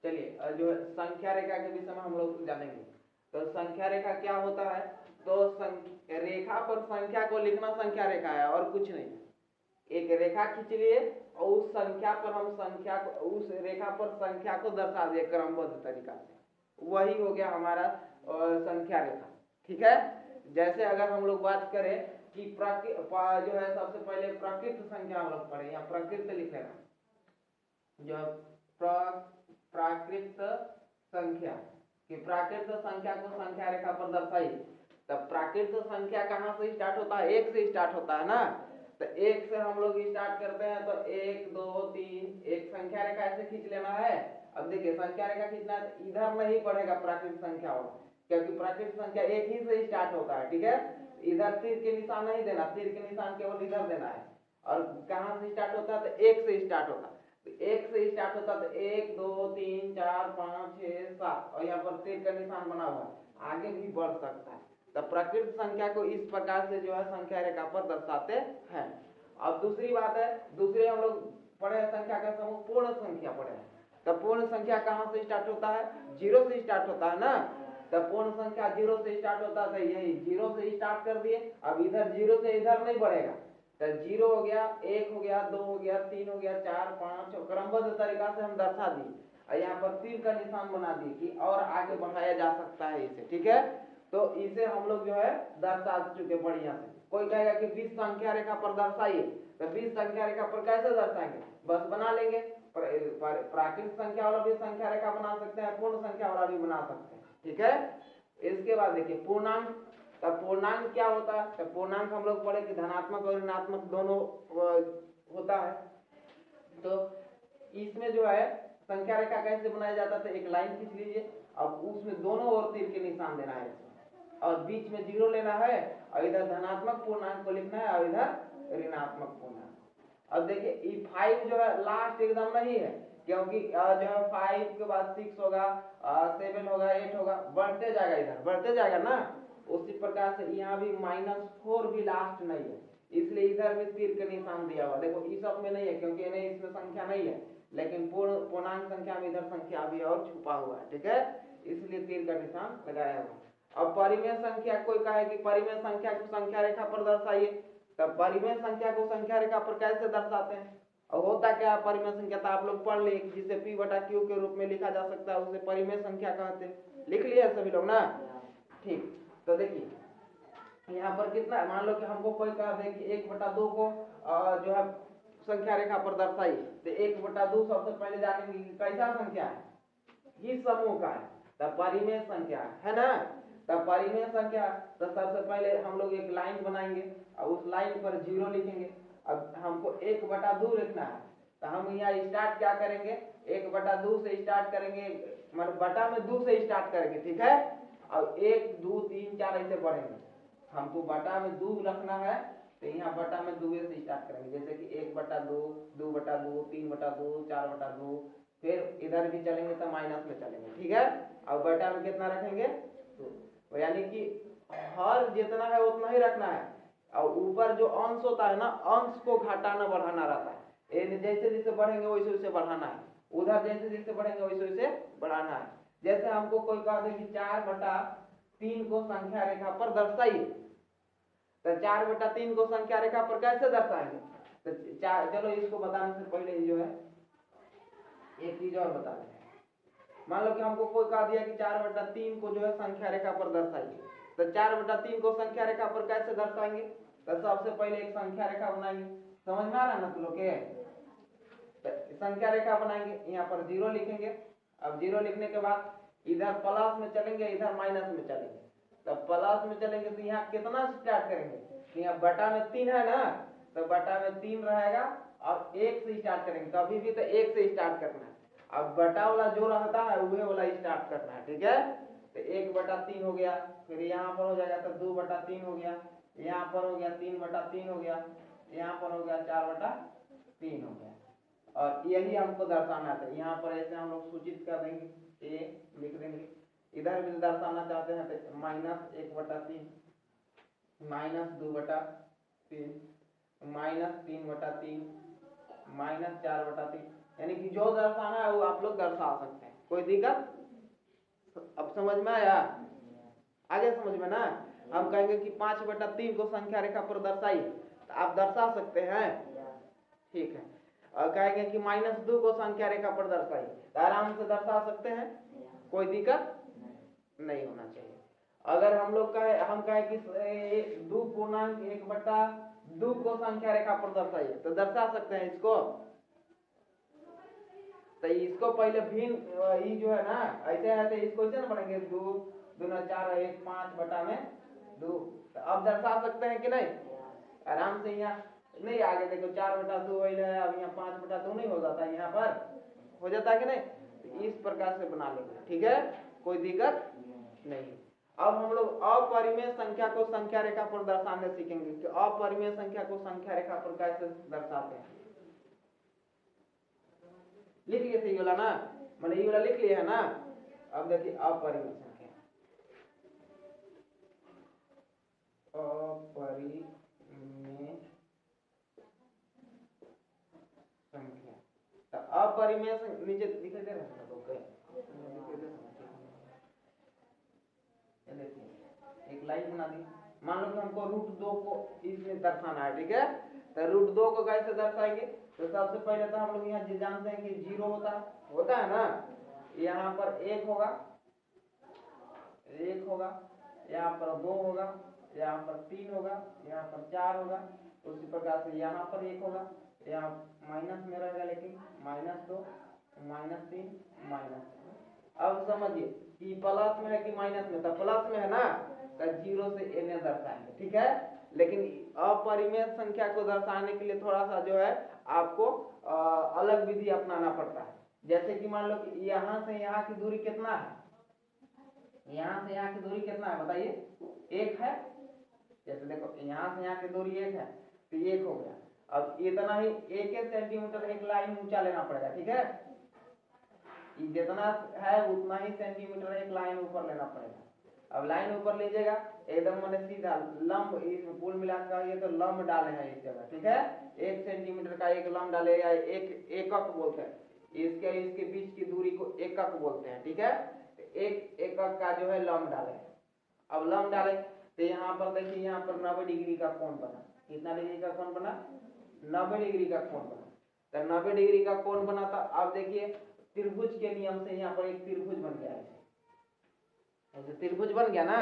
चलिए जो संख्या रेखा के विषय में हम लोग जानेंगे। तो संख्या रेखा क्या होता है, तो रेखा पर संख्या को लिखना संख्या रेखा है और कुछ नहीं। एक रेखा खींच लिए और उस संख्या पर हम संख्या को, उस रेखा पर संख्या को दर्शा दिए क्रमबद्ध तरीका से, वही हो गया हमारा संख्या रेखा। ठीक है, जैसे अगर हम लोग बात करें कि जो है सबसे पहले प्रकृत संख्या हम लोग पढ़े, यहाँ प्रकृत लिख लेना, जो प्राकृत संख्या कि प्राकृत संख्या को संख्या रेखा पर दर्शाई। तब प्राकृत संख्या कहाँ से स्टार्ट होता है, एक से स्टार्ट होता है ना। तो एक से हम लोग स्टार्ट करते हैं, तो 1 2 3 एक संख्या रेखा ऐसे खींच लेना है। अब देखिए संख्या रेखा खींचना है तो इधर नहीं पड़ेगा प्राकृत संख्या वाला, क्योंकि प्राकृत संख्या एक ही से स्टार्ट होता है। ठीक है, इधर तीर के निशान नहीं देना, तीर के निशान केवल इधर देना है। और कहाँ से स्टार्ट होता है, तो एक से स्टार्ट होता है। एक से स्टार्ट होता है तो 1 2 3 4 5 6 7 और यहाँ पर तीर का निशान बना हुआ है, आगे भी बढ़ सकता है। तो प्राकृत संख्या को इस प्रकार से जो है संख्या रेखा पर दर्शाते हैं। अब दूसरी बात है, दूसरे हम लोग पढ़े संख्या का समूह पूर्ण संख्या पढ़े हैं। तो पूर्ण संख्या कहाँ से स्टार्ट होता है, 0 से स्टार्ट होता है ना। तो पूर्ण संख्या 0 से स्टार्ट होता है, यही 0 से स्टार्ट कर दिए। अब इधर 0 से इधर नहीं बढ़ेगा, तो 0 हो गया, 1 हो गया, 2 हो गया, 3 हो गया, 4 5 क्रमबद्ध तरीका से हम दर्शा दिए और यहाँ पर तीर का निशान बना दिए कि और आगे बढ़ाया जा सकता है इसे। ठीक है, तो इसे हम लोग जो है दर्शा चुके बढ़िया से। कोई कहेगा कि 20 संख्या रेखा पर दर्शाइए, तो 20 संख्या रेखा पर कैसे दर्शाएंगे, बस बना लेंगे। प्राकृत संख्या वाला भी संख्या रेखा बना सकते हैं, पूर्ण संख्या वाला भी बना सकते हैं। ठीक है, इसके बाद देखिए पूर्णांक। तब पूर्णांक क्या होता है, तो पूर्णांक हम लोग पढ़े कि धनात्मक और ऋणात्मक दोनों होता है। तो इसमें जो है संख्या रेखा कैसे बनाया जाता है, तो एक लाइन खींच लीजिए, अब उसमें दोनों ओर तीर के निशान देना है और बीच में 0 लेना है और इधर धनात्मक पूर्णांक को लिखना है और इधर ऋणात्मक पूर्णांक। अब देखिए 5 जो है लास्ट एकदम नहीं है, क्योंकि जो है 5 के बाद 6 होगा, 7 होगा, 8 होगा, बढ़ते जाएगा, इधर बढ़ते जाएगा ना। उसी प्रकार से यहाँ भी -4 भी लास्ट नहीं है, इसलिए इधर भी तीर के निशान दिया हुआ। देखो इस सब में नहीं है क्योंकि इन्हें इसमें संख्या नहीं है, लेकिन पूर्णांक संख्या में इधर संख्या भी और छुपा हुआ है। ठीक है, इसलिए तीर का निशान लगाया हुआ। अब परिमेय संख्या, कोई कहे कि परिमेय संख्या को संख्या रेखा पर दर्शाइए, तब परिमेय संख्या को संख्या रेखा पर कैसे दर्शाते हैं और होता क्या है परिमेय संख्या, तो आप लोग पढ़ लिए जिसे P/Q के रूप में लिखा जा सकता है, उसे परिमेय संख्या कहते हैं। लिख लिया सभी लोग ना, ठीक। तो देखिए यहाँ पर कितना, मान लो कि हमको कोई कह दे कि 1/2 को जो है संख्या रेखा पर दर्शाई, तो 1/2 सबसे पहले जानेंगे कि कैसा संख्या है, इस समूह का है, तब परिमेय संख्या है ना। तब परिमेय संख्या, तो सबसे पहले हम लोग एक लाइन बनाएंगे और उस लाइन पर 0 लिखेंगे। अब हमको 1/2 लिखना है, तो हम यहाँ स्टार्ट क्या करेंगे, 1/2 से स्टार्ट करेंगे, मतलब बटा में 2 से स्टार्ट करेंगे। ठीक है, अब 1 2 3 4 ऐसे बढ़ेंगे, हमको बटा में 2 रखना है, तो यहाँ बटा में 2 से स्टार्ट करेंगे, जैसे कि 1/2 2/2 3/2 4/2, फिर इधर भी चलेंगे तो माइनस में चलेंगे। ठीक है, अब बटा में कितना रखेंगे, तो यानी कि हर जितना है उतना ही रखना है, और ऊपर जो अंश होता है ना, अंश को घटाना बढ़ाना रहता है, जैसे जैसे बढ़ेंगे वैसे वैसे बढ़ाना है, उधर जैसे जैसे बढ़ेंगे वैसे वैसे बढ़ाना है। जैसे हमको कोई कहा था कि 4/3 को संख्या रेखा पर दर्शाइए, तो 4/3 को संख्या रेखा पर कैसे दर्शाएंगे, तो चलो इसको बताने से पहले जो है एक चीज और बता दें। मान लो कि हमको कोई कहा दिया कि 4/3 को जो है संख्या रेखा पर दर्शाइए, तो 4/3 को संख्या रेखा पर कैसे दर्शाएंगे, तो सबसे पहले एक संख्या रेखा बनाएंगे। समझ में आ रहा है ना तुम लोग के, तो संख्या रेखा बनाएंगे, यहाँ पर 0 लिखेंगे। अब 0 लिखने के बाद इधर प्लस में चलेंगे, इधर माइनस में चलेंगे। तब प्लस में चलेंगे तो यहाँ कितना स्टार्ट करेंगे, तो यहाँ बटा में 3 है ना, तो बटा में 3 रहेगा और 1 से स्टार्ट करेंगे, कभी भी तो 1 से स्टार्ट करना है। अब बटा वाला जो रहता है वही वाला स्टार्ट करना है। ठीक है, तो 1/3 हो गया, फिर यहाँ पर हो जाएगा तो 2/3 हो गया, यहाँ पर हो गया 3/3 हो गया, यहाँ पर हो गया 4/3 हो गया। और यही हमको दर्शाना था, यहाँ पर ऐसे हम लोग सूचित कर देंगे, ए लिख देंगे। इधर भी दर्शाना चाहते हैं तो -1/3 -2/3 -3/3 -4/3, यानी कि जो दर्शाना है वो आप लोग दर्शा सकते हैं। कोई दिक्कत? अब समझ में आया? आगे समझ में ना? हम कहेंगे कि 5/3 को संख्या रेखा पर दर्शाइए, तो आप दर्शा सकते हैं, ठीक है। और कहेंगे कि -2 को संख्या रेखा पर दर्शाइए, तो आराम से दर्शा सकते हैं, कोई दिक्कत नहीं होना चाहिए। अगर हम लोग हम कहें कि 2 को संख्या रेखा पर दर्शाइए, तो दर्शा सकते हैं इसको। तो इसको पहले भिन्न ये जो है ना ऐसे है, तो इसको ऐसे ना बनेंगे 2 दूना 4 1 5/2। तो अब दर्शा सकते हैं कि नहीं? आराम से यहाँ नहीं, आगे देखो 4/2 है, अब यहाँ 5/2 नहीं हो जाता, यहाँ पर हो जाता है कि नहीं? तो इस प्रकार से बना लेंगे, ठीक है, कोई दिक्कत नहीं। अब हम लोग अपरिमेय संख्या को संख्या रेखा पर दर्शाने सीखेंगे कि अपरिमेय संख्या को संख्या रेखा पर कैसे दर्शाते हैं। लिख लिए थे ये वाला ना, मैंने ये वाला लिख लिया है ना। अब देखिए अपरिमेय संख्या, अपरिमेय संख्या, तो अपरिमेय नीचे दिखाई दे रहा है, एक लाइन बना दी। मान लो कि हमको √2 को इसमें दर्शाना है, ठीक है। तो √2 को कैसे दर्शाएंगे? तो सबसे पहले तो हम लोग यहाँ जानते हैं कि 0 होता है ना, यहाँ पर 1 होगा, यहाँ पर 2 होगा, यहाँ पर 3 होगा, यहाँ पर 4 होगा। उसी प्रकार से यहाँ पर 1 होगा, यहाँ माइनस में रहेगा, लेकिन -2 -3 अब समझिए कि प्लस में है कि माइनस में, तो प्लस में है ना, तो 0 से n दर्शाएंगे, ठीक है। लेकिन अपरिमेय संख्या को दर्शाने के लिए थोड़ा सा जो है आपको अलग विधि अपनाना पड़ता है। जैसे कि मान लो कि यहाँ से यहाँ की दूरी कितना है, यहाँ से यहाँ की दूरी कितना है बताइए? 1 है। जैसे देखो यहाँ से यहाँ की दूरी 1 है, तो 1 हो गया। अब इतना ही 1 सेंटीमीटर एक लाइन ऊंचा लेना पड़ेगा, ठीक है। जितना है उतना ही सेंटीमीटर एक लाइन ऊपर लेना पड़ेगा। अब लाइन ऊपर लीजिएगा एकदम मैंने सीधा लंब, इसमें कुल मिलाकर ये तो लंब डाले हैं इस जगह, ठीक है। 1 सेंटीमीटर का एक लंब डाले, या एक एकक बोलते हैं, इसके बीच की दूरी को एकक बोलते हैं, ठीक है। एक एकक का जो है लंब डाले। अब लंब डाले तो यहाँ पर देखिए, यहाँ पर 90 डिग्री का कोण बना। कितना डिग्री का कोण बना? 90 डिग्री का कोण बना। तो 90 डिग्री का कोण बना था। अब देखिए त्रिभुज के नियम से यहाँ पर एक त्रिभुज बन गया है, ऐसे त्रिभुज बन गया ना।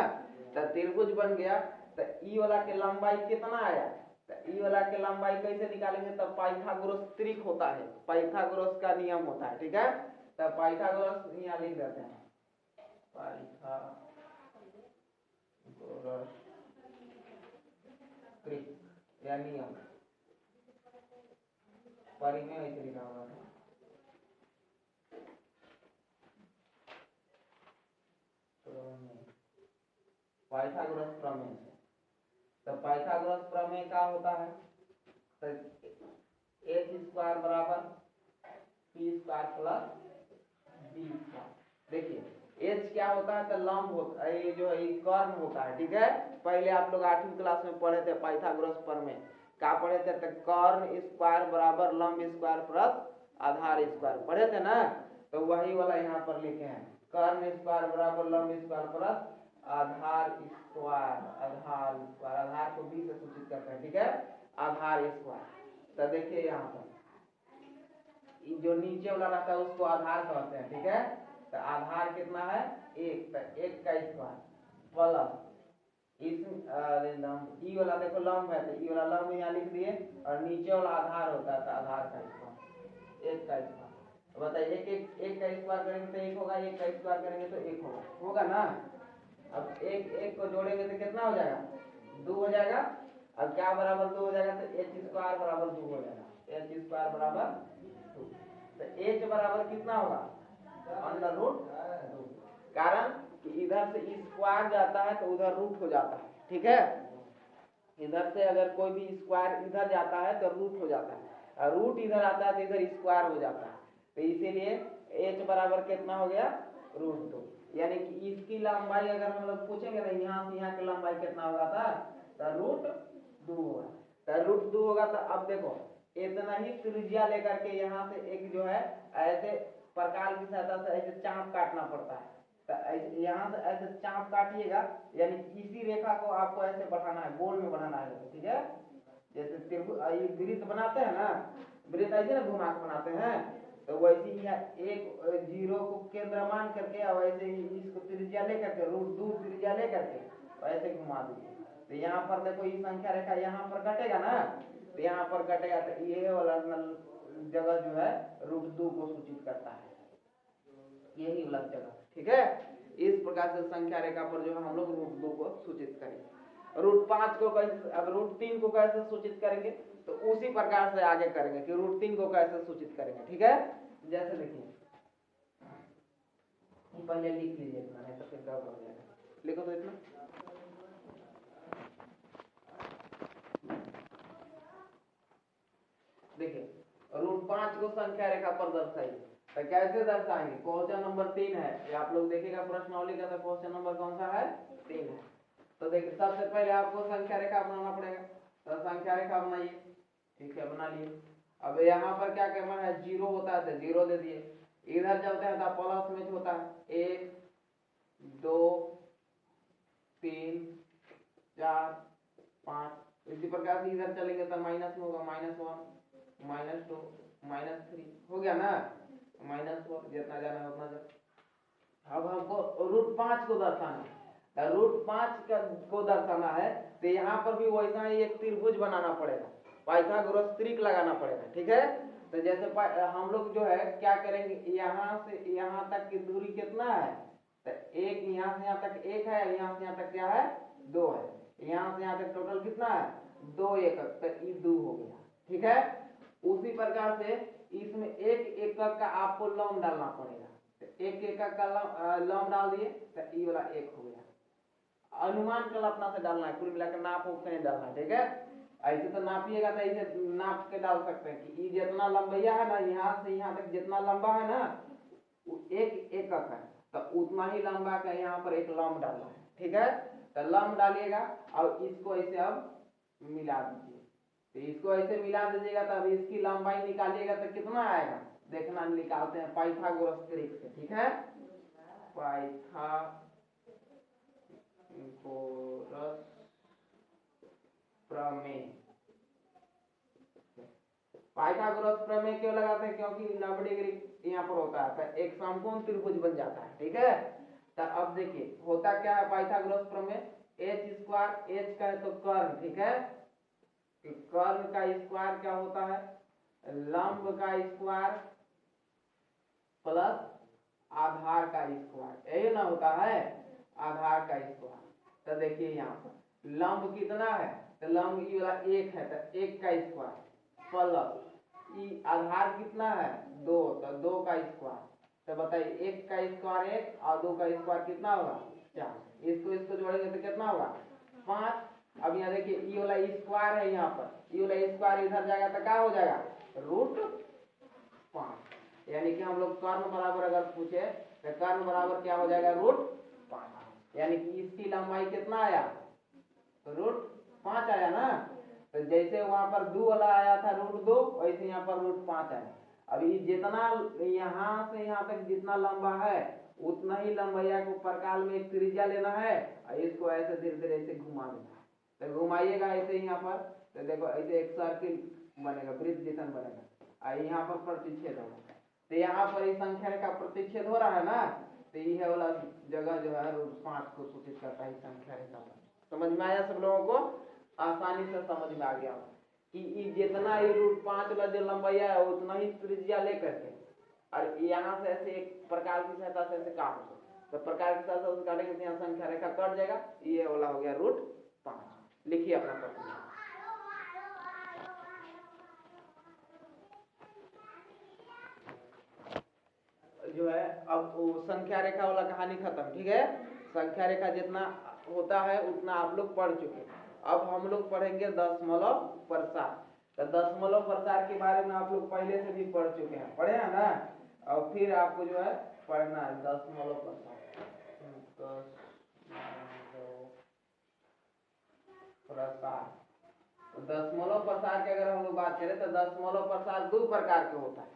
तो त्रिभुज बन गया, तो ई वाला के लंबाई कितना आया? तो ई वाला के लंबाई कैसे निकालेंगे? तो पाइथागोरस त्रिक होता है, पाइथागोरस का नियम होता है, ठीक है। तो पाइथागोरस यहाँ लिख देते हैं, पाइथागोरस त्रिक या नियम, परिमेय ऐसे लिखा हुआ है, पाइथागोरस प्रमेय। तो पाइथागोरस प्रमेय क्या होता है? तो h² बराबर p² प्लस b²। देखिए h क्या होता है? तो लंब होता है, ये जो है कर्ण होता है, ठीक है। पहले आप लोग 8वीं क्लास में पढ़े थे पाइथागोरस प्रमेय, क्या पढ़े थे? तो कर्ण स्क्वायर बराबर लंब स्क्वायर प्लस आधार स्क्वायर पढ़े थे ना। तो वही वाला यहाँ पर लिखे हैं, कर्ण स्क्वायर बराबर लंब स्क्वायर प्लस आधार स्क्वायर। आधार को b से सूचित करते हैं, ठीक है, आधार स्क्वायर। तो देखिए यहाँ पर जो नीचे वाला रहता है उसको आधार कहते हैं, ठीक है। तो आधार कितना है? 1, तो 1 का स्क्वायर प्लस इस लंब, ई वाला देखो लंब है, तो ई वाला लंब यहाँ लिख दिए, और नीचे वाला आधार होता है, तो आधार का स्क्वायर, 1 का स्क्वायर। बताइए 1 का स्क्वायर करेंगे तो 1 होगा, 1 का स्क्वायर करेंगे तो 1 होगा ना। अब 1 को जोड़ेंगे तो कितना हो जाएगा? 2 हो जाएगा। अब क्या बराबर 2 हो जाएगा? तो h² बराबर 2 हो जाएगा, h² बराबर 2। तो h बराबर कितना होगा? √2। कारण कि इधर से स्क्वायर जाता है तो उधर रूट हो जाता है, ठीक है। इधर से अगर कोई भी स्क्वायर इधर जाता है तो रूट हो जाता है, और रूट इधर आता है तो इधर स्क्वायर हो जाता है। तो इसीलिए h बराबर कितना हो गया? √2। यानी कि इसकी लंबाई अगर हम लोग पूछेंगे ना, यहाँ से यहाँ की लंबाई कितना होगा था? तो √2 होगा। तो √2 होगा। तो अब देखो इतना ही त्रिज्या लेकर के यहाँ से एक जो है ऐसे प्रकार की सहायता से ऐसे चाप काटना पड़ता है। तो यहाँ से ऐसे चाप काटिएगा, यानी इसी रेखा को आपको ऐसे बढ़ाना है, गोल में बढ़ाना है, ठीक है। जैसे त्रिभुज ये वृत्त बनाते हैं ना, वृत्त ऐसे ना घुमा के बनाते हैं, तो वैसे ही एक जीरो को केंद्र मान करके और वैसे ही इसको त्रिज्या लेकर के √2 त्रिज्या लेकर के वैसे घुमा दीजिए। तो यहाँ पर देखो ये संख्या रेखा यहाँ पर कटेगा ना, तो यहाँ पर कटेगा, तो ये वाला जगह जो है √2 को सूचित करता है, यही वाला जगह, ठीक है। इस प्रकार से संख्या रेखा पर जो है हम लोग √2 को सूचित करेंगे। √5 को कैसे, अब √3 को कैसे सूचित करेंगे, तो उसी प्रकार से आगे करेंगे कि √3 को कैसे सूचित करेंगे, ठीक है। जैसे देखिए पहले लिख लीजिए इतना, नहीं तो फिर गड़बड़ हो जाएगा, लिखो तो इतना। देखिए √5 को संख्या रेखा पर दर्शाइए, तो कैसे दर्शाएंगे, क्वेश्चन नंबर 3 है, ये आप लोग देखिएगा प्रश्नावली का, तो क्वेश्चन नंबर कौन सा है, 3 है। तो देखिए सबसे पहले आपको संख्या रेखा बनाना पड़ेगा, तो संख्या रेखा बनाइए, ठीक है, बना लिए। अब यहाँ पर क्या करना है, 0 होता है तो 0 दे दिए, इधर चलते हैं तो प्लस में होता है 1 2 3 4 5, इसी प्रकार से इधर चलेंगे तो माइनस में होगा -1 -2 -3, हो गया ना, -4, जितना जाना है उतना जाना। अब हमको √5 को दर्शाना है, √5 को दर्शाना है, तो यहाँ पर भी वैसा ही एक त्रिभुज बनाना पड़ेगा, पाइथागोरस त्रिक लगाना पड़ेगा, ठीक है। तो जैसे हम लोग जो है क्या करेंगे, यहाँ से यहाँ तक की दूरी कितना है, तो एक यहाँ से यहाँ तक 1 है, यहाँ से यहाँ तक क्या है 2 है, यहाँ से यहाँ तक टोटल कितना है 2 एकक, तो ये 2 हो गया, ठीक है। उसी प्रकार से इसमें 1 एकक का आपको लंब डालना पड़ेगा, तो 1 एकक का लंब डाल दिए तो ये वाला 1 हो गया। अनुमान कल्पना से डालना है, कुल मिलाकर नाप उप नहीं डालना, ठीक है। ऐसे तो नापिएगा तो ऐसे नाप के डाल सकते हैं कि ये जितना लंबैया है ना, यहाँ से यहाँ तक जितना लंबा है ना, वो 1 एकक है, तो उतना ही लंबा का यहाँ पर एक लंब डालना है, ठीक है। तो लंब डालिएगा और इसको ऐसे अब मिला दीजिए, तो इसको ऐसे मिला दीजिएगा, तो अब इसकी लंबाई निकालिएगा तो कितना आएगा, देखना निकालते हैं पाइथागोरस त्रिक से, ठीक है। पाइथागोरस प्रमेय, पाइथागोरस प्रमेय क्यों लगाते हैं, क्योंकि 90 डिग्री यहाँ पर होता है, तो एक समकोण त्रिभुज बन जाता है, ठीक है। तो अब देखिए होता क्या है पाइथागोरस प्रमेय, h² h का है तो कर्ण, ठीक है, कर्ण का स्क्वायर क्या होता है, लंब का स्क्वायर प्लस आधार का स्क्वायर, यही ना होता है, आधार का स्क्वायर। तो देखिए यहाँ पर लंब कितना है, तो लंब ये वाला 1 है, तो 1 का स्क्वायर प्लस ये आधार कितना है 2, तो 2 का स्क्वायर, तो बताइए 1 का स्क्वायर 1 और 2 का स्क्वायर कितना होगा 4, इसको जोड़ेंगे तो कितना होगा 5। अब यहाँ देखिए ये वाला स्क्वायर है, यहाँ पर ये वाला स्क्वायर इधर जाएगा तो क्या हो जाएगा √5, यानी कि हम लोग कर्ण बराबर अगर पूछे तो कर्ण बराबर क्या हो जाएगा √5, यानी कि इसकी लंबाई कितना आया तो √5 आया ना। तो जैसे वहां पर 2 वाला आया था √2, वैसे यहाँ पर √5 आया। अब ये जितना यहाँ से यहाँ तक जितना लंबा है उतना ही लंबैया को प्रकार में एक त्रिज्या लेना है और इसको ऐसे धीरे धीरे ऐसे घुमा देना है, तो घुमाइएगा ऐसे यहाँ पर, तो देखो ऐसे एक सर्किल बनेगा, वृत्त जैसा बनेगा और यहाँ पर प्रतिच्छेद होगा, तो यहाँ पर इस संख्या रेखा प्रतिच्छेद हो रहा है ना, तो यह वाला जगह जो है √5 को सूचित करता है संख्या रेखा पर। समझ में आया सब लोगों को, आसानी से समझ में आ गया कि जितना ही √5 वाला जो लंबाई है उतना ही त्रिज्या लेकर के और यहाँ से ऐसे एक प्रकार की सहायता से ऐसे काट दो, तो प्रकार की सहायता से काटेंगे तो यहाँ संख्या रेखा कट जाएगा, ये वाला हो गया √5। लिखिए अपना प्रश्न जो है। अब संख्या रेखा वाला कहानी खत्म, ठीक है। संख्या रेखा जितना होता है उतना आप लोग पढ़ चुके हैं। अब हम लोग पढ़ेंगे दशमलव प्रसार। तो दशमलव प्रसार के बारे में आप लोग पहले से भी पढ़ चुके हैं, पढ़े हैं ना, और फिर आपको जो है पढ़ना है दशमलव प्रसार। दशमलव प्रसार की अगर हम लोग बात करें तो दशमलव प्रसार 2 प्रकार के होता है।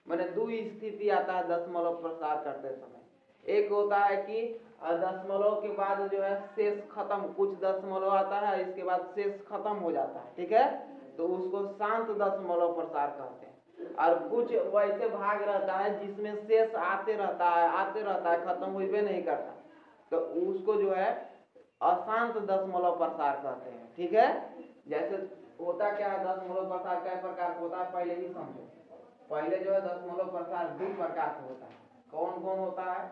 मैंने दो स्थिति आता है दशमलव प्रसार करते समय। एक होता है कि दशमलव के बाद जो है शेष खत्म, कुछ दशमलव आता है इसके बाद शेष खत्म हो जाता है, ठीक है, तो उसको शांत दशमलव प्रसार कहते हैं। और कुछ वैसे भाग रहता है जिसमें शेष आते रहता है, खत्म हुए नहीं करता, तो उसको जो है अशांत दशमलव प्रसार कहते हैं, ठीक है। जैसे होता क्या है, दशमलव प्रसार कई प्रकार का होता है पहले ही समझो। पहले जो है दशमलव प्रसार दो प्रकार से होता है। कौन कौन होता है?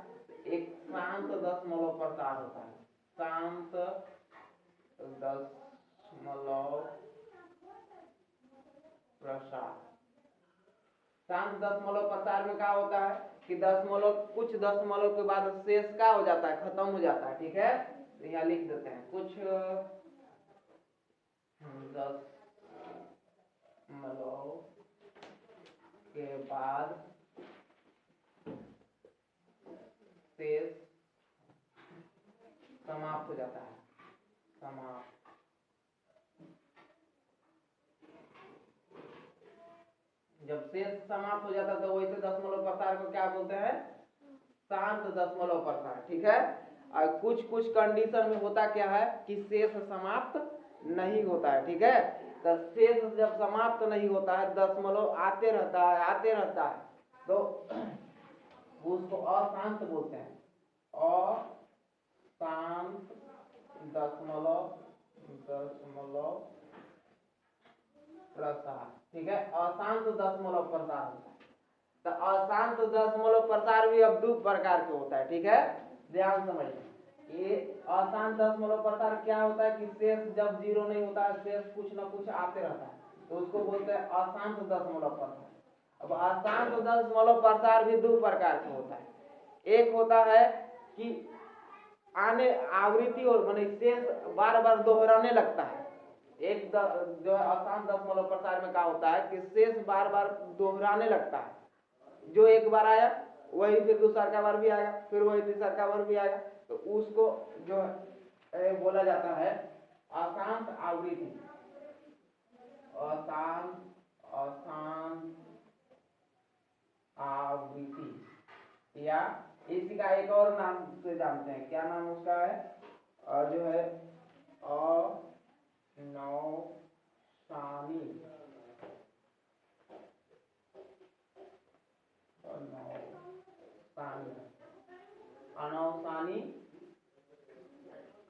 एक शांत दशमलव प्रसार होता है, शांत दशमलव प्रसार। शांत दशमलव प्रसार में क्या होता है कि दशमलव, कुछ दशमलव के बाद शेष क्या हो जाता है, खत्म हो जाता है, ठीक है। तो यहाँ लिख देते हैं कुछ दशमलव के बाद शेष समाप्त हो जाता है, समाप्त। जब शेष समाप्त हो जाता है तो वैसे दशमलव प्रसार को क्या बोलते हैं? शांत दशमलव प्रसार, ठीक है। और कुछ कुछ कंडीशन में होता क्या है कि शेष समाप्त नहीं होता है, ठीक है। तो शेष जब समाप्त नहीं होता है, दशमलव आते रहता है, तो उसको अशांत बोलते हैं, अशांत दशमलव प्रसार, ठीक है। अशांत दशमलव प्रसार होता है। तो अशांत दशमलव प्रसार भी अब दो प्रकार के होता है, ठीक है, ध्यान समझिए। ये अशांत दशमलव प्रसार क्या होता है कि शेष जब जीरो नहीं होता है, शेष कुछ ना कुछ आते रहता है, तो उसको बोलते हैं अशांत दशमलव प्रसार। अब अशांत दशमलव प्रसार भी दो प्रकार का होता है। एक होता है कि आने आवृत्ति और माने शेष बार बार दोहराने लगता है। एक जो है अशांत दशमलव प्रसार में क्या होता है कि शेष बार बार दोहराने लगता है, जो एक बार आया वही फिर दूसरा का बार भी आएगा, फिर वही तीसरा का बार भी आएगा, तो उसको जो है बोला जाता है अशांत आवृत्ति। अशांत आवृत्ति, या इसी का एक और नाम से जानते हैं, क्या नाम उसका है, और जो है अनौसानी, अनौसानी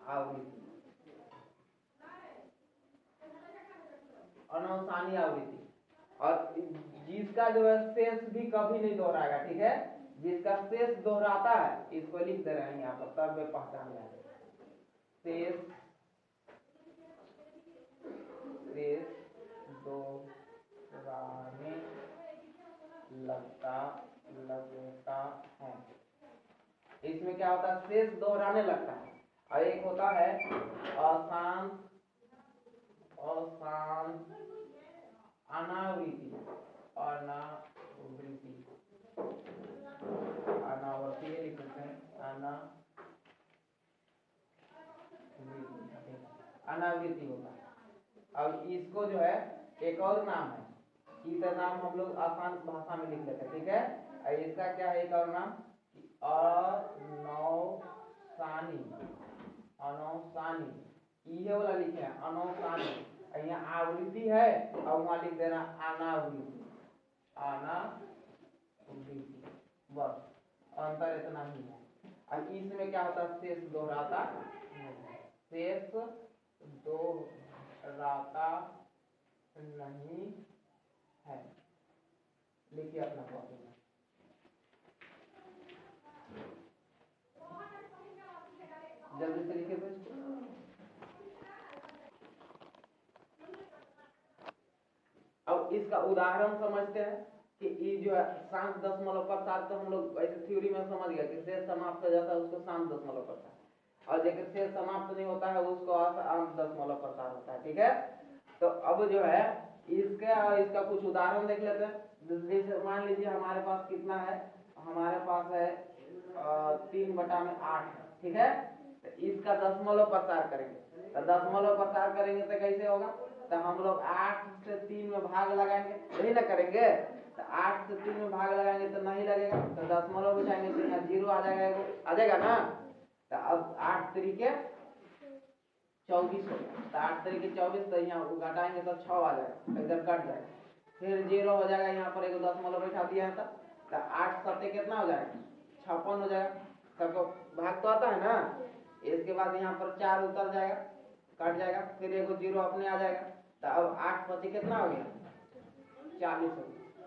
आवृत्ति, अनौसानी आवृत्ति। और जिसका जो है शेष भी कभी नहीं दोहराएगा, ठीक है, जिसका शेष दोहराता है, इसको लिख दे रहे हैं यहाँ पर, तब वे पहचान लें। शेष दोहराने लगता है, इसमें क्या होता है, शेष दोहराने लगता है। और एक होता है अशांत अनावृत्ति, अनावृत्ति लिख सकते हैं, अनावृत्ति होता है। अब इसको जो है एक और नाम है, इसका नाम हम लोग आसान भाषा में लिख लेते हैं, ठीक है। और इसका क्या है एक और नाम, अनौसानी, ये वाला लिखे हैं अनौसानी। यहाँ आवृत्ति है और वहां लिख देना अनावृत्ति, बस अंतर इतना ही है। और इसमें क्या होता है, शेष दोहराता नहीं है। लिखिए अपना कॉपी में। जल्दी से लिखिए बच्चों। अब इसका उदाहरण समझते हैं कि ये जो है शांत दशमलव प्रसार, तो हम लोग ऐसे थ्योरी में समझ गए कि शेष समाप्त हो जाता है उसको शांत दशमलव प्रसार, और जैसे शेष समाप्त नहीं होता है उसको अशांत दशमलव प्रसार होता है, ठीक है। तो अब जो है इसका कुछ उदाहरण देख लेते हैं। जैसे मान लीजिए हमारे पास कितना है, हमारे पास है 3/8, ठीक है। तो इसका दशमलव प्रसार करेंगे, तो दशमलव प्रसार करेंगे तो कैसे होगा, तो हम लोग 8 से 3 में भाग लगाएंगे, यही ना करेंगे। तो 8 से 3 में भाग लगाएंगे तो नहीं लगेगा, तो दशमलव बिठाएंगे तो यहाँ 0 आ जाएगा, आ जाएगा ना। तो अब 8 तरीके 24 हो गया, तो 8 तरीके 24, तो यहाँ घटाएंगे तो 6 आ जाएगा, इधर कट जाएगा, फिर 0 हो जाएगा, यहाँ पर एक दशमलव बैठा दिया है, तो 8 सत्ते कितना हो जाएगा 56 हो जाएगा। सबको भाग तो आता है ना। इसके बाद यहाँ पर 4 उतर जाएगा, कट जाएगा, फिर एक 0 अपने आ जाएगा, तो अब 8 पचे कितना हो गया 40 हो गया,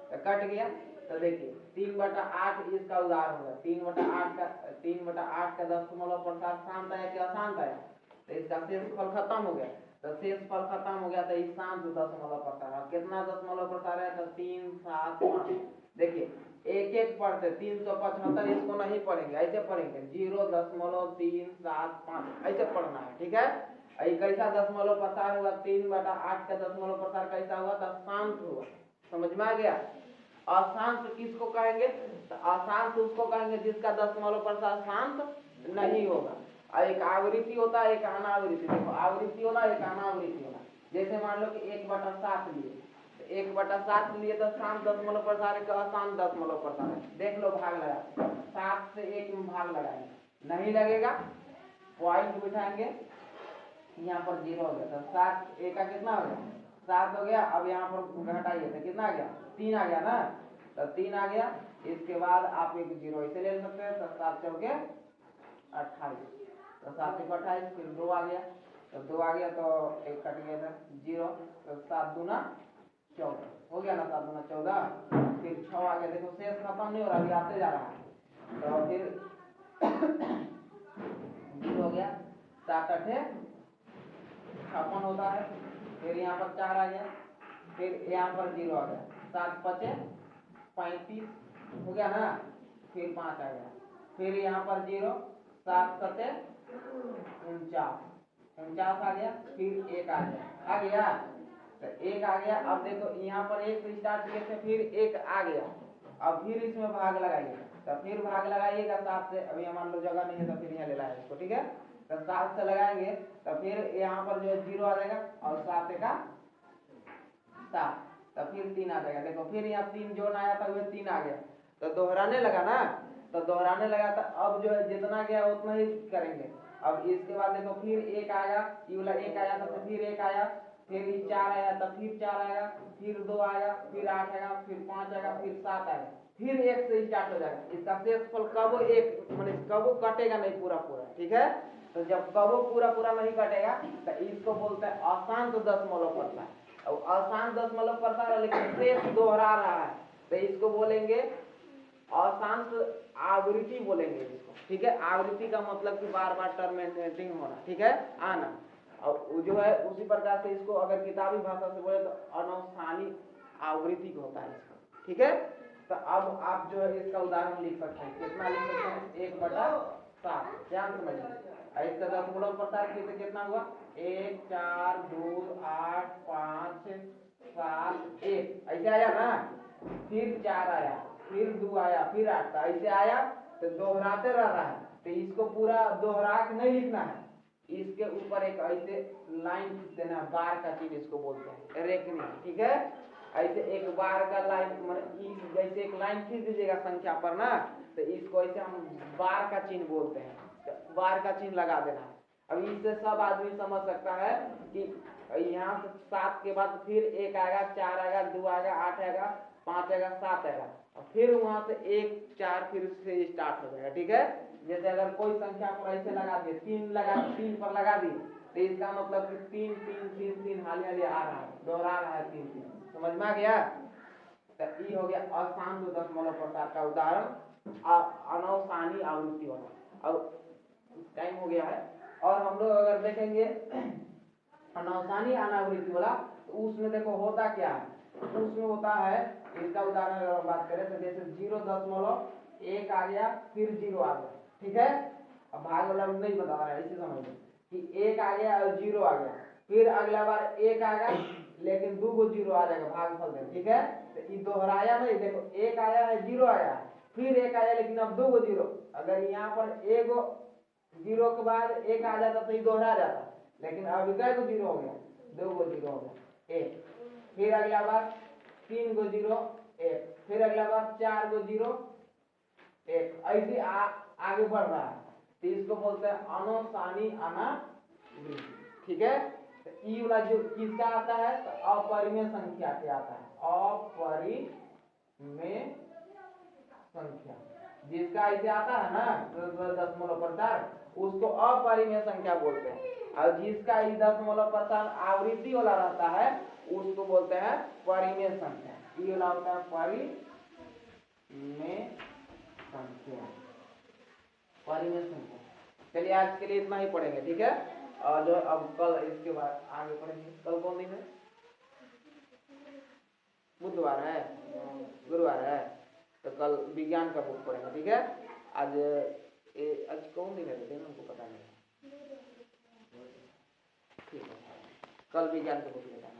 तो कट गया। तो देखिए 3/8 इसका उदाहरण होगा, 3/8 का दशमलव प्रसार शांत आया कि अशांत आया, तो इसका शेषफल खत्म हो गया, तो शेषफल खत्म हो गया, तो इस शांत दशमलव प्रसार कितना दशमलव प्रसार है, तो 3 7 5। देखिए एक एक पढ़ते 375 इसको नहीं पढ़ेंगे, ऐसे पढ़ेंगे 0.375 ऐसे पढ़ना है, ठीक है। कैसा दशमलव प्रसार हुआ 3/8 का दशमलव प्रसार कैसा हुआ, तो शांत हुआ, समझ में आ गया। अशांत किसको कहेंगे, तो अशांत उसको कहेंगे जिसका दशमलव प्रसार शांत नहीं होगा। एक आवृत्ति होता है, एक अनावृत्ति। देखो आवृत्ति होना, एक अनावृत्ति होना। जैसे मान लो कि 1/7 लिए, 1/7 लिए तो शांत दशमलव प्रसार है, अशांत दशमलव प्रसार है। देख लो भाग लगा, 7 से 1 में भाग लगाएंगे, नहीं लगेगा, पॉइंट बिठाएंगे, यहाँ पर 0 हो गया, तो 7 1 का कितना हो गया 7 हो गया। अब यहाँ पर घटाइए तो कितना आ गया 3 आ गया ना, तो 3 आ गया। इसके बाद आप एक 0 ऐसे ले सकते हैं, तो 7 चौके 28, तो 7 एक 28, फिर 2 आ गया, तो 2 आ गया, तो एक कट गया था 0, तो 7 दूना 14 हो गया ना, 7 दूना 14, फिर 6 आ गया। देखो शेष खत्म नहीं हो रहा, अभी आते जा रहा है, तो फिर 0 हो गया, 7 8 56 होता है, फिर यहाँ पर 4 आ गया, फिर यहाँ पर 0 आ गया, 7 5 35 हो गया ना, फिर 5 आ गया, फिर यहाँ पर 0, 7 7 49 आ गया, फिर 1 आ गया, तो 1 आ गया। अब देखो यहाँ पर 1 से स्टार्ट किए थे, फिर 1 आ गया, अब फिर इसमें भाग लगाइएगा, तो फिर भाग लगाइएगा 7 से। अभी हमारे लोग जगह नहीं है, तो फिर यहाँ ले लाए इसको, ठीक है। तो 7 से लगाएंगे, तो फिर यहाँ पर जो है 0 आ जाएगा, और 7 का 7, तो फिर 3 आ जाएगा। देखो फिर यहाँ 3 जो आया था वह 3 आ गया, तो दोहराने लगा ना, तो दोहराने लगा, तो अब जो है जितना गया उतना ही करेंगे। अब इसके बाद देखो फिर 1 आया, ये वाला 1 आया था, तो फिर 1 आया, फिर 4 आया, तो फिर 4 आएगा, फिर 2 आएगा, फिर 8 आएगा, फिर 5 आएगा, फिर 7 आएगा, फिर 1 से स्टार्ट हो जाएगा। इसका शेषफल कबो 1 माने कबो कटेगा नहीं पूरा पूरा, ठीक है। तो जब कबो पूरा पूरा नहीं कटेगा, तो इसको बोलते हैं अशांत दशमलव प्रसार। और अशांत दशमलव प्रसार है, लेकिन शेष दोहरा रहा है, तो इसको बोलेंगे अशांत आवृत्ति बोलेंगे इसको, ठीक है। आवृत्ति का मतलब कि बार बार टर्मिनेटिंग होना, ठीक है, आना। और जो है उसी प्रकार से इसको अगर किताबी भाषा से बोले तो अनौसानी आवृत्ति होता है इसका, ठीक है। तो अब आप जो है इसका उदाहरण लिख सकते हैं, कितना लिख सकते हैं 1/7, ध्यान समझिए। इसका दशमलव प्रसार कितना हुआ 1 4 2 8 5 7 1 ऐसे आया ना, फिर 4 आया, फिर 2 आया, फिर 8, ऐसे आया, तो दोहराते रह रहा है, तो इसको पूरा दोहरा के नहीं लिखना है, इसके ऊपर एक ऐसे लाइन खींच देना, बार का चिन्ह इसको बोलते हैं, रेखनी, ठीक है। ऐसे एक बार का लाइन, जैसे एक लाइन खींच दीजिएगा संख्या पर ना, तो इसको ऐसे हम बार का चिन्ह बोलते हैं, तो बार का चिन्ह लगा देना। अब इससे सब आदमी समझ सकता है कि यहाँ से 7 के बाद फिर 1 आएगा, 4 आएगा, 2 आएगा, 8 आएगा, 5 आएगा, 7 आएगा, और फिर वहां से 1 4 फिर से स्टार्ट हो जाएगा, ठीक है। जैसे अगर कोई संख्या पर ऐसे लगा दिए, 3 पर लगा दिए, तो इसका मतलब कि 3 3 3 3 हाली हाली आ रहा है, दोहरा रहा है 3 3, समझ में आ गया। तो ये हो गया अशांत दशमलव प्रसार का उदाहरण, अनौसानी आवृत्ति वाला। अब टाइम हो गया है, और हम लोग अगर देखेंगे अनौसानी अनावृत्ति वाला, तो उसमें देखो होता क्या है, उसमें होता है, इसका उदाहरण अगर हम बात करें तो जैसे 0.1 आ गया, फिर 0 आ गया, ठीक है। अब भाग वाला नहीं बता रहा है, इसे समझ कि 1 आ गया और 0 आ गया, फिर अगला बार 1 आएगा, लेकिन 2 को 0 आ जाएगा भागफल में, ठीक है। तो ये दोहराया नहीं, देखो 1 आया है, 0 आया है, फिर 1 आया, लेकिन अब 2 को 0, अगर यहाँ पर 1 0 के बाद 1 आ जाता तो ये दोहरा जाता, लेकिन अब कै को 0 हो गया, 2 को 0 हो गया 1, फिर अगला बार 3 को 0 1, फिर अगला बार 4 को 0 1 ऐसे आगे बढ़ रहा है, तो इसको बोलते हैं अनोसानी अनावृत्ति। ठीक है, तो ई वाला जो किसका आता है, तो अपरिमेय संख्या के आता है, अपरिमेय संख्या जिसका ऐसे आता है ना 0.4 उसको अपरिमेय संख्या बोलते हैं, और जिसका 0.5 आवृत्ति वाला रहता है उसको बोलते हैं परिमेय संख्या। ये वाला होता है परिमेय संख्या, परिमेय संख्या। चलिए आज के लिए इतना ही पढ़ेंगे, ठीक है, और जो अब कल इसके बाद आगे पढ़ेंगे। कल कौन दिन है? बुधवार है, गुरुवार है, तो कल विज्ञान का बुक पढ़ेंगे, ठीक है। आज कौन दिन है, हमको पता नहीं, ठीक है, कल विज्ञान का बुक लेना है।